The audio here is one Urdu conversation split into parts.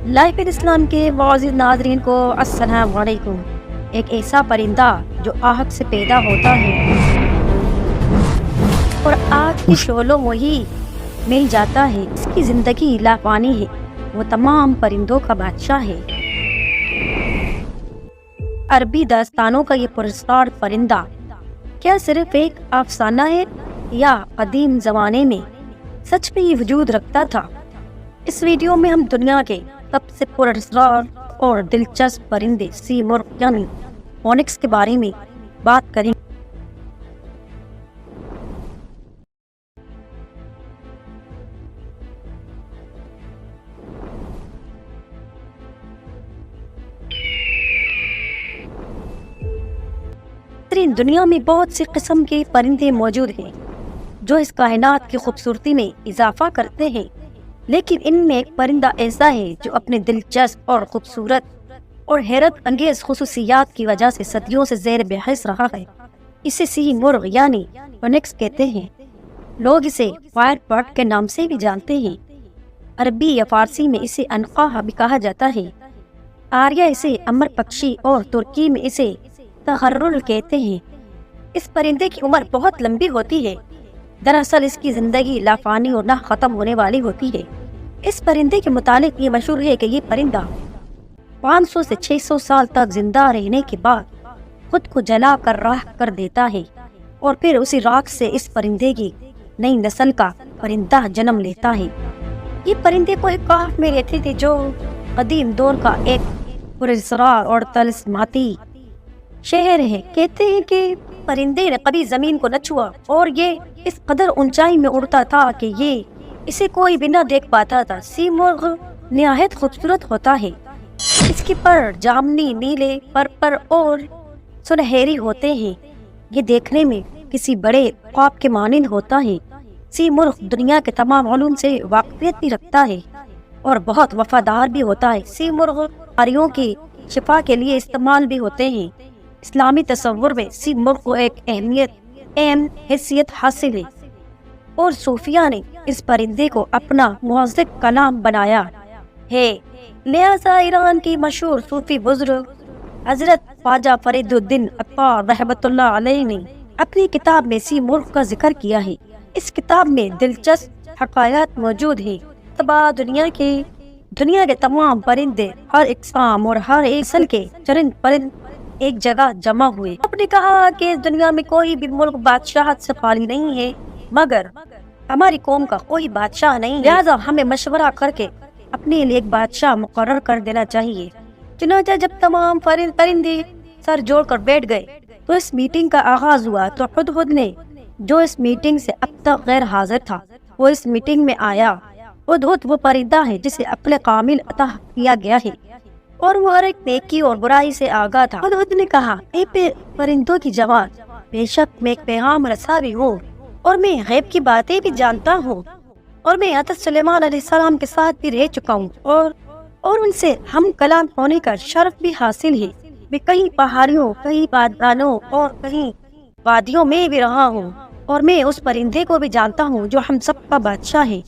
لائف ان اسلام کے معزز ناظرین کو السلام علیکم۔ ایک ایسا پرندہ جو آگ سے پیدا ہوتا ہے اور آگ کی شعلوں میں ہی مل جاتا ہے، اس کی زندگی لافانی ہے، وہ تمام پرندوں کا بادشاہ ہے۔ عربی داستانوں کا یہ پرستار پرندہ کیا صرف ایک افسانہ ہے یا قدیم زمانے میں سچ میں یہ وجود رکھتا تھا؟ اس ویڈیو میں ہم دنیا کے سب سے پراسرار اور دلچسپ پرندے سی مرغ یعنی فونکس کے بارے میں بات کریں گے۔ دنیا میں بہت سی قسم کے پرندے موجود ہیں جو اس کائنات کی خوبصورتی میں اضافہ کرتے ہیں، لیکن ان میں ایک پرندہ ایسا ہے جو اپنے دلچسپ اور خوبصورت اور حیرت انگیز خصوصیات کی وجہ سے صدیوں سے زیر بحث رہا ہے۔ اسے سی مرغ یعنی فونکس کہتے ہیں۔ لوگ اسے فائر برڈ کے نام سے بھی جانتے ہیں۔ عربی یا فارسی میں اسے عنقا بھی کہا جاتا ہے، آریہ اسے امر پکشی اور ترکی میں اسے تحرل کہتے ہیں۔ اس پرندے کی عمر بہت لمبی ہوتی ہے، دراصل اس کی زندگی لافانی اور نہ ختم ہونے والی ہوتی ہے۔ اس پرندے کے متعلق یہ مشہور ہے کہ یہ پرندہ 500 سے 600 سال تک زندہ رہنے کے بعد خود کو جلا کر راکھ کر دیتا ہے اور پھر اسی راکھ سے اس پرندے کی نئی نسل کا پرندہ جنم لیتا ہے۔ یہ پرندے کو ایک کہف میں رہتے تھے جو قدیم دور کا ایک پراسرار اور طلسماتی شہر ہے۔ کہتے ہیں کہ پرندے نے کبھی زمین کو نہ چھوا اور یہ اس قدر اونچائی میں اڑتا تھا کہ یہ اسے کوئی بھی نہ دیکھ پاتا تھا۔ سی مرغ نہایت خوبصورت ہوتا ہے، اس کے پر جامنی، نیلے، پرپر اور سنہری ہوتے ہیں۔ یہ دیکھنے میں کسی بڑے خواب کے مانند ہوتا ہے۔ سی مرغ دنیا کے تمام علوم سے واقفیت بھی رکھتا ہے اور بہت وفادار بھی ہوتا ہے۔ سی مرغ بیماریوں کی شفا کے لیے استعمال بھی ہوتے ہیں۔ اسلامی تصور میں سی مرغ کو ایک اہم حیثیت حاصل ہے اور صوفیہ نے اس پرندے کو اپنا معزز کلام بنایا ہے۔ لہذا ایران کی مشہور صوفی بزرگ حضرت خواجہ فرید الدین عطار رحمۃ اللہ علیہ نے اپنی کتاب میں سی مرغ کا ذکر کیا ہے۔ اس کتاب میں دلچسپ حقائق موجود ہیں۔ دنیا کے تمام پرندے، ہر اقسام اور ہر نسل کے چرند پرند ایک جگہ جمع ہوئے۔ آپ نے کہا کہ اس دنیا میں کوئی بھی ملک بادشاہت سے خالی نہیں ہے، مگر ہماری قوم کا کوئی بادشاہ نہیں ہے، لہذا ہمیں مشورہ کر کے اپنے لیے ایک بادشاہ مقرر کر دینا چاہیے۔ چنانچہ جب تمام پرندے سر جوڑ کر بیٹھ گئے تو اس میٹنگ کا آغاز ہوا۔ تو ہدہد نے، جو اس میٹنگ سے اب تک غیر حاضر تھا، وہ اس میٹنگ میں آیا۔ ہدہد وہ پرندہ ہے جسے عقل کامل عطا کیا گیا ہے اور وہ ہر ایک نیکی اور برائی سے آگاہ تھا۔ ہدہد نے کہا، اے پرندوں کی جماعت، بے شک میں ایک پیغام رساں بھی ہوں اور میں غیب کی باتیں بھی جانتا ہوں، اور میں حضرت سلیمان علیہ السلام کے ساتھ بھی رہ چکا ہوں اور ان سے ہم کلام ہونے کا شرف بھی حاصل ہے۔ میں کہیں پہاڑیوں، کہیں بادیوں اور کہیں وادیوں میں بھی رہا ہوں، اور میں اس پرندے کو بھی جانتا ہوں جو ہم سب کا بادشاہ ہے۔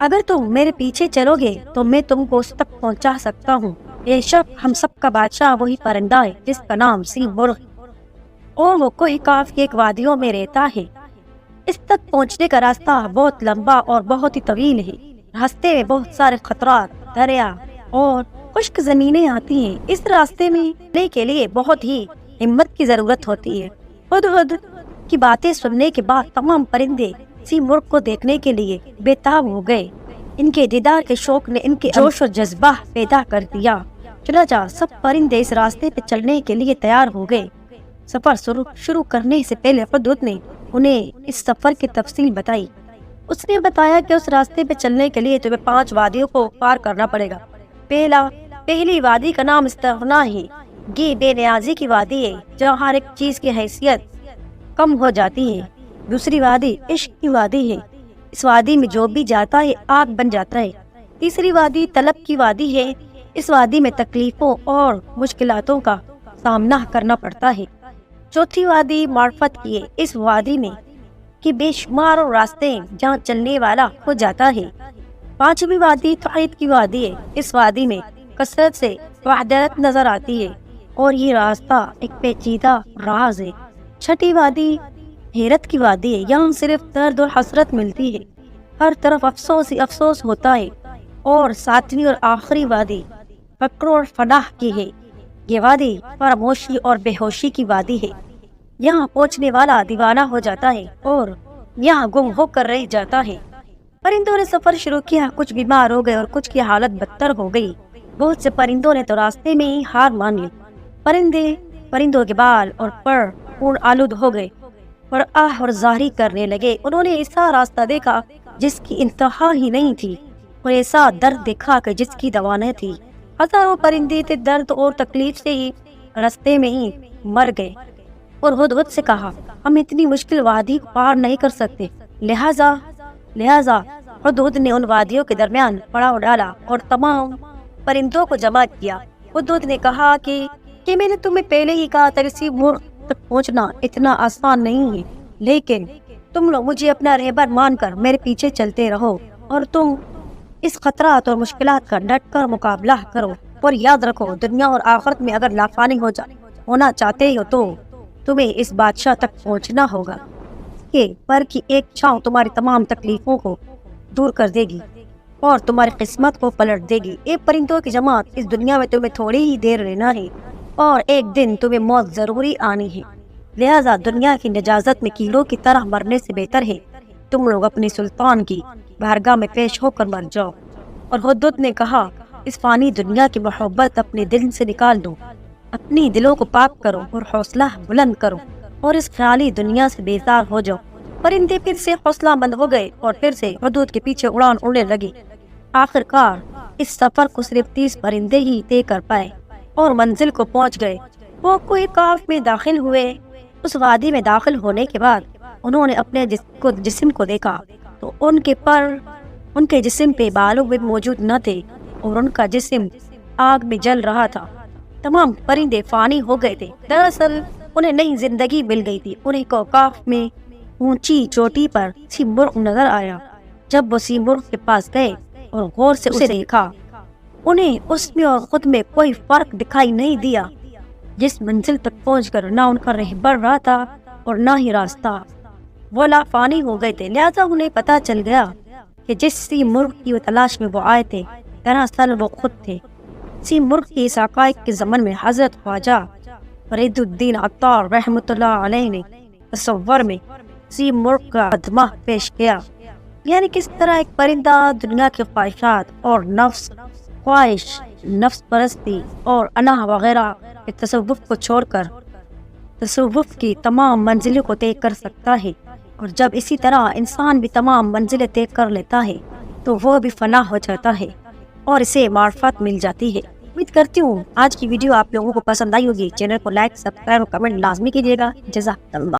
اگر تم میرے پیچھے چلو گے تو میں تم کو اس تک پہنچا سکتا ہوں۔ بے شک ہم سب کا بادشاہ وہی پرندہ ہے جس کا نام سی مرغ اور وہ کوہ کاف کی ایک وادیوں میں رہتا ہے۔ اس تک پہنچنے کا راستہ بہت لمبا اور بہت ہی طویل ہے۔ راستے میں بہت سارے خطرات، دریا اور خشک زمینیں آتی ہیں۔ اس راستے میں جانے کے لیے بہت ہی ہمت کی ضرورت ہوتی ہے۔ ہدہد کی باتیں سننے کے بعد تمام پرندے سی مرغ کو دیکھنے کے لیے بے تاب ہو گئے۔ ان کے دیدار کے شوق نے ان کے جوش و جذبہ پیدا کر دیا۔ چنانچہ سب پرندے اس راستے پہ چلنے کے لیے تیار ہو گئے۔ سفر شروع کرنے سے پہلے ہدہد نے انہیں اس سفر کی تفصیل بتائی۔ اس نے بتایا کہ اس راستے پہ چلنے کے لیے تمہیں 5 وادیوں کو پار کرنا پڑے گا۔ پہلی وادی کا نام استغنا ہے۔ یہ بے نیازی کی وادی ہے جہاں ہر ایک چیز کی حیثیت کم ہو جاتی ہے۔ دوسری وادی عشق کی وادی ہے، اس وادی میں جو بھی جاتا ہے آگ بن جاتا ہے۔ تیسری وادی طلب کی وادی ہے، اس وادی میں تکلیفوں اور مشکلاتوں کا سامنا کرنا پڑتا ہے۔ چوتھی وادی معرفت کی ہے، اس وادی میں کہ بے شمار راستے جہاں چلنے والا ہو جاتا ہے۔ پانچویں وادی توحید کی وادی ہے۔ اس وادی میں کثرت سے وحدت نظر آتی ہے اور یہ راستہ ایک پیچیدہ راز ہے۔ چھٹی وادی حیرت کی وادی ہے۔ یہاں صرف درد اور حسرت ملتی ہے، ہر طرف افسوس ہی افسوس ہوتا ہے۔ اور ساتویں اور آخری وادی فقر اور فلاح کی ہے۔ یہ وادی فراموشی اور بے ہوشی کی وادی ہے۔ یہاں پہنچنے والا دیوانہ ہو جاتا ہے اور یہاں گم ہو کر رہ جاتا ہے۔ پرندوں نے سفر شروع کیا، کچھ بیمار ہو گئے اور کچھ کی حالت بدتر ہو گئی۔ بہت سے پرندوں نے تو راستے میں ہی ہار مان لی۔ پرندوں کے بال اور پر خون آلود ہو گئے اور آہ اور زاری کرنے لگے۔ انہوں نے ایسا راستہ دیکھا جس کی انتہا ہی نہیں تھی اور ایسا درد دیکھا کہ جس کی دوا نہ تھی۔ ہزاروں پرندے تھے، درد اور تکلیف سے ہی راستے میں ہی مر گئے اور ہدہد سے کہا، ہم اتنی مشکل وادی کو پار نہیں کر سکتے، لہذا ہدہد نے ان وادیوں کے درمیان پڑاؤ ڈالا اور تمام پرندوں کو جمع کیا۔ ہدہد نے کہا کہ میں نے تمہیں پہلے ہی کہا تھا کہ کسی ملک تک پہنچنا اتنا آسان نہیں ہے، لیکن تم لوگ مجھے اپنا رہبر مان کر میرے پیچھے چلتے رہو اور تم اس خطرات اور مشکلات کا ڈٹ کر مقابلہ کرو، اور یاد رکھو دنیا اور آخرت میں اگر لافانی ہونا چاہتے ہو تو تمہیں اس بادشاہ تک پہنچنا ہوگا کہ پر کی ایک چھاؤں تمہاری تمام تکلیفوں کو دور کر دے گی اور تمہاری قسمت کو پلٹ دے گی۔ ایک پرندوں کی جماعت، اس دنیا میں تمہیں تھوڑی ہی دیر رہنا ہے اور ایک دن تمہیں موت ضروری آنی ہے، لہذا دنیا کی نجازت میں کیڑوں کی طرح مرنے سے بہتر ہے تم لوگ اپنی سلطان کی بارگاہ میں پیش ہو کر مر جاؤ۔ اور ہدہد نے کہا، اس فانی دنیا کی محبت اپنے دل سے نکال دو، اپنی دلوں کو پاک کرو اور حوصلہ بلند کرو اور اس خیالی دنیا سے بیزار ہو جاؤ۔ پرندے پھر سے حوصلہ مند ہو گئے اور پھر سے ہدہد کے پیچھے اڑان اڑنے لگے۔ آخر کار اس سفر کو صرف 30 پرندے ہی طے کر پائے اور منزل کو پہنچ گئے۔ وہ کوئی کاف میں داخل ہوئے۔ اس وادی میں داخل ہونے کے بعد انہوں نے اپنے جسم کو دیکھا تو ان کے پر ان کے جسم پہ بالوں بھی موجود نہ تھے اور ان کا جسم آگ میں جل رہا تھا۔ تمام پرندے فانی ہو گئے تھے۔ دراصل انہیں نئی زندگی مل گئی تھی۔ انہیں کوکاف میں اونچی چوٹی پر سی مرغ نظر آیا۔ جب وہ سی مرغ کے پاس گئے اور غور سے اسے دیکھا، انہیں اس میں اور خود میں کوئی فرق دکھائی نہیں دیا۔ جس منزل تک پہنچ کر نہ ان کا رہبر رہا تھا اور نہ ہی راستہ، وہ لافانی ہو گئے تھے۔ لہذا انہیں پتا چل گیا کہ جس سی مرغ کی وہ تلاش میں وہ آئے تھے، دراصل وہ خود تھے۔ سی مرغ کی اس حقائق کے زمن میں حضرت خواجہ فرید الدین عطار رحمۃ اللہ علیہ نے تصور میں سی مرغ کا مقدمہ پیش کیا، یعنی کس طرح ایک پرندہ دنیا کی خواہشات اور نفس پرستی اور انا وغیرہ کے تصوف کو چھوڑ کر تصوف کی تمام منزلوں کو طے کر سکتا ہے، اور جب اسی طرح انسان بھی تمام منزلیں طے کر لیتا ہے تو وہ بھی فنا ہو جاتا ہے اور اسے معرفت مل جاتی ہے۔ امید کرتی ہوں آج کی ویڈیو آپ لوگوں کو پسند آئی ہوگی۔ چینل کو لائک، سبسکرائب اور کمنٹ لازمی کیجیے گا۔ جزاک اللہ۔